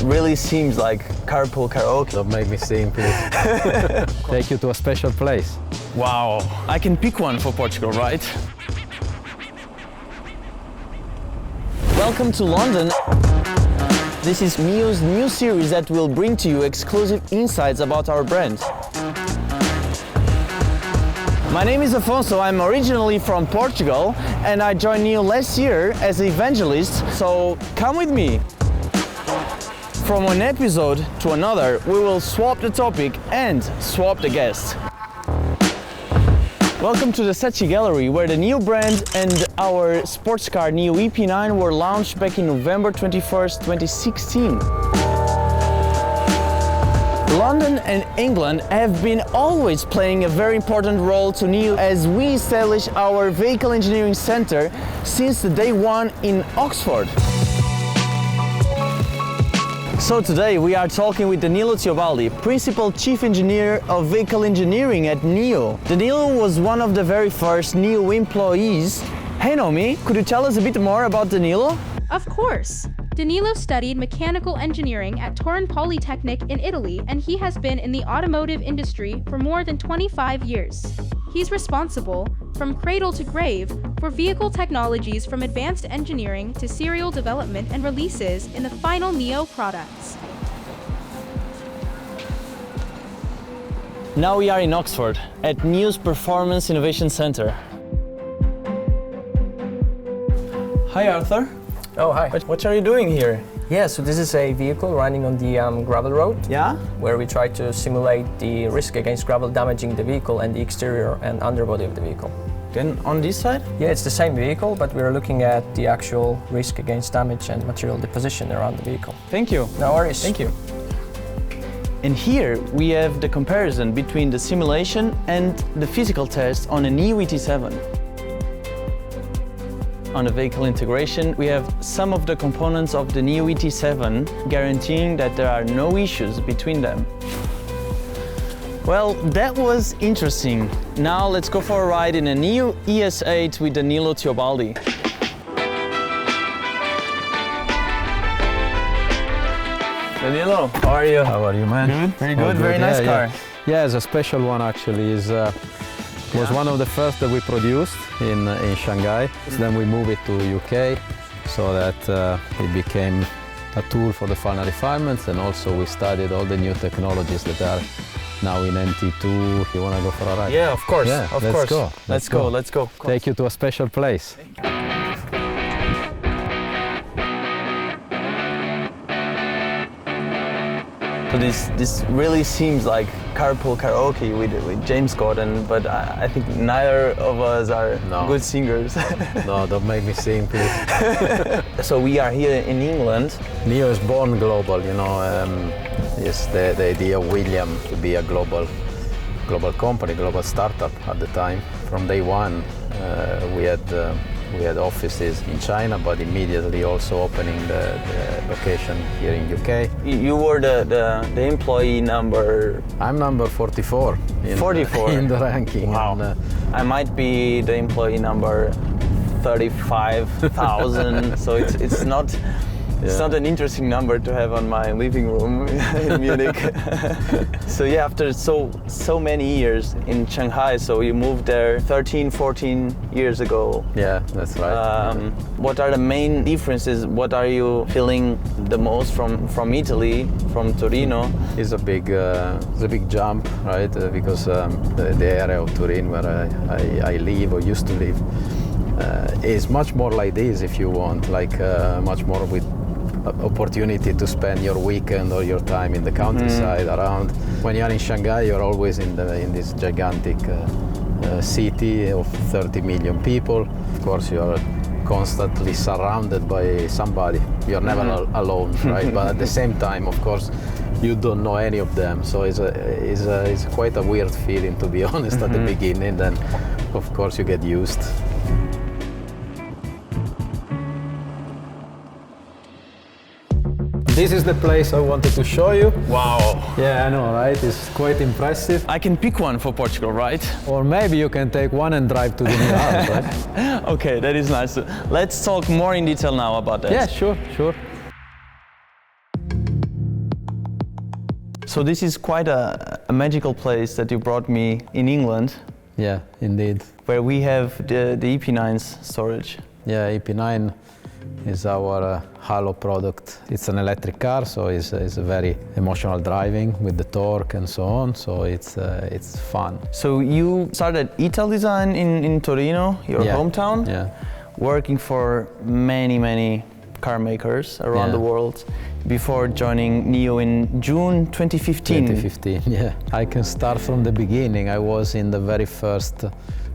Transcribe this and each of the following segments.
really seems like carpool karaoke. Don't make me sing, please. Take you to a special place. Wow, I can pick one for Portugal, right? Welcome to London. This is NIO's new series that will bring to you exclusive insights about our brand. My name is Afonso, I'm originally from Portugal and I joined NIO last year as an evangelist, so come with me. From one episode to another, we will swap the topic and swap the guest. Welcome to the Serie Gallery, where the NIO brand and our sports car NIO EP9 were launched back in November 21st, 2016. London and England have been always playing a very important role to NIO as we establish our vehicle engineering center since the day one in Oxford. So today we are talking with Danilo Teobaldi, Principal Chief Engineer of Vehicle Engineering at NIO. Danilo was one of the very first NIO employees. Hey Naomi, could you tell us a bit more about Danilo? Of course! Danilo studied mechanical engineering at Turin Polytechnic in Italy, and he has been in the automotive industry for more than 25 years. He's responsible, from cradle to grave, for vehicle technologies from advanced engineering to serial development and releases in the final NIO products. Now we are in Oxford, at NIO's Performance Innovation Center. Hi Arthur. Oh, hi. What are you doing here? Yeah, so this is a vehicle running on the gravel road. Yeah? Where we try to simulate the risk against gravel damaging the vehicle and the exterior and underbody of the vehicle. Then on this side? Yeah, it's the same vehicle, but we're looking at the actual risk against damage and material deposition around the vehicle. Thank you. No worries. Thank you. And here we have the comparison between the simulation and the physical test on a NIO ET7. On the vehicle integration, we have some of the components of the NIO ET7 guaranteeing that there are no issues between them. Well, that was interesting. Now let's go for a ride in a NIO ES8 with Danilo Teobaldi. Danilo, how are you? How are you, man? Good. Very good. Very nice car. Yeah, it's a special one actually. It was one of the first that we produced in Shanghai. Then we moved it to UK so that it became a tool for the final refinements, and also we studied all the new technologies that are now in NT2. You want to go for a ride? Yeah, of course. Yeah, of let's course. go. Let's go. Take you to a special place. So this really seems like carpool karaoke with James Gordon, but I think neither of us are good singers. No, don't make me sing, please. So we are here in England. NIO is born global, you know. It's the idea of William to be a global company, global startup at the time. From day one, we had offices in China, but immediately also opening the location here in UK. You were the employee number... I'm number 44 in, 44? In the ranking. Wow. And, I might be the employee number 35,000, so it's not... It's not an interesting number to have on my living room in Munich. So yeah, after so many years in Shanghai, so you moved there 13, 14 years ago. Yeah, that's right. What are the main differences? What are you feeling the most from Italy, from Torino? It's a big jump, right? Because the area of Turin where I live or used to live is much more like this, if you want, like much more with opportunity to spend your weekend or your time in the countryside around. When you're in Shanghai, you're always in this gigantic city of 30 million people. Of course, you're constantly surrounded by somebody. You're never alone, right? But at the same time, of course, you don't know any of them. So it's quite a weird feeling, to be honest, at the beginning. Then, of course, you get used. This is the place I wanted to show you. Wow. Yeah, I know, right? It's quite impressive. I can pick one for Portugal, right? Or maybe you can take one and drive to the new house, right? Okay, that is nice. Let's talk more in detail now about that. Yeah, sure. So this is quite a magical place that you brought me in England, Yeah, indeed. where we have the EP9's storage. Yeah, EP9 is our Halo product. It's an electric car, so it's a very emotional driving with the torque and so on. So it's fun. So you started Ital Design in Torino, your Yeah, hometown, Yeah. working for many car makers around the world before joining NIO in June 2015. 2015, yeah. I can start from the beginning. I was in the very first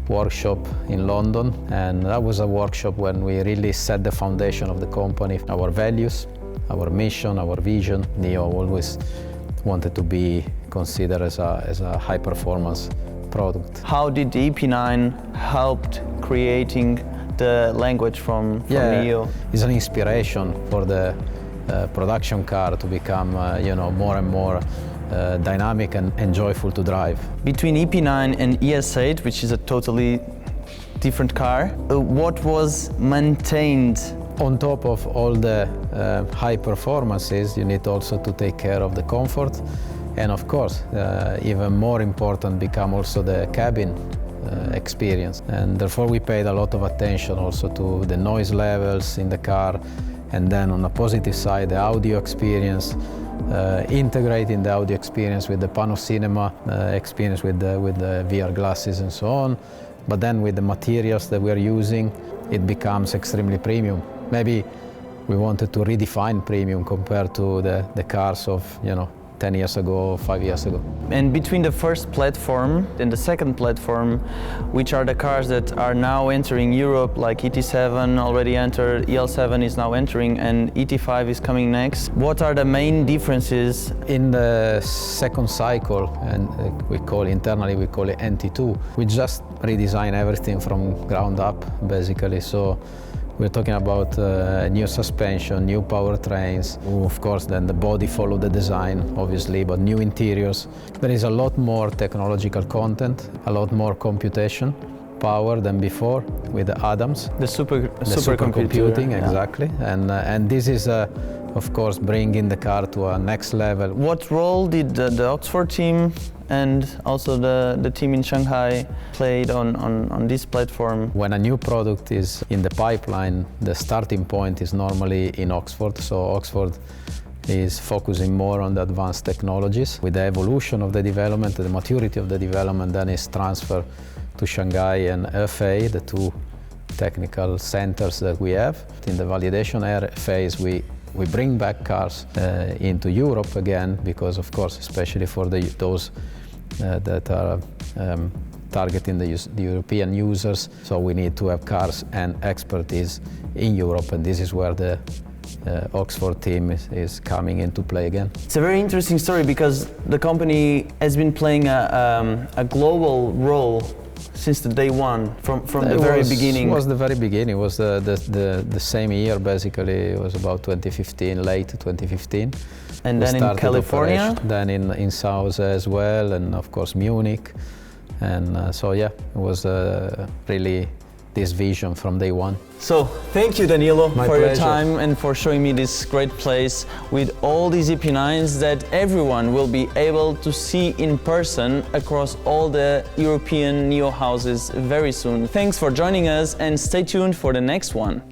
workshop in London, and that was a workshop when we really set the foundation of the company, our values, our mission, our vision. NIO always wanted to be considered as a high performance product. How did the EP9 helped creating the language from NIO? It's an inspiration for the production car to become more and more dynamic and joyful to drive. Between EP9 and ES8, which is a totally different car, what was maintained? On top of all the high performances, you need also to take care of the comfort, and of course, even more important become also the cabin experience. And therefore we paid a lot of attention also to the noise levels in the car, and then on the positive side, the audio experience, integrating the audio experience with the Panocinema experience with the VR glasses and so on. But then with the materials that we are using, it becomes extremely premium. Maybe we wanted to redefine premium compared to the cars of 10 years ago, 5 years ago. And between the first platform and the second platform, which are the cars that are now entering Europe, like ET7 already entered, EL7 is now entering, and ET5 is coming next, what are the main differences? In the second cycle, and we call it NT2, we just redesign everything from ground up, basically. So we're talking about new suspension, new powertrains. Of course, then the body followed the design, obviously, but new interiors. There is a lot more technological content, a lot more computation power than before with the Adams. The supercomputing, yeah. Exactly. And this is, of course, bringing the car to a next level. What role did the Oxford team and also the team in Shanghai played on this platform? When a new product is in the pipeline, the starting point is normally in Oxford. So Oxford is focusing more on the advanced technologies. With the evolution of the development, the maturity of the development, then is transferred to Shanghai and FA, the two technical centers that we have. In the validation phase, we bring back cars into Europe again, because of course, especially for those that are targeting the European users. So we need to have cars and expertise in Europe, and this is where the Oxford team is coming into play again. It's a very interesting story because the company has been playing a global role since the day one, from the very beginning. It was the very beginning. It was the same year, basically. It was about 2015, late 2015. And then in California? Then in South as well, and of course Munich. And so yeah, it was really this vision from day one. So thank you, Danilo, My for pleasure. your time and for showing me this great place with all these EP9s that everyone will be able to see in person across all the European NIO houses very soon. Thanks for joining us and stay tuned for the next one.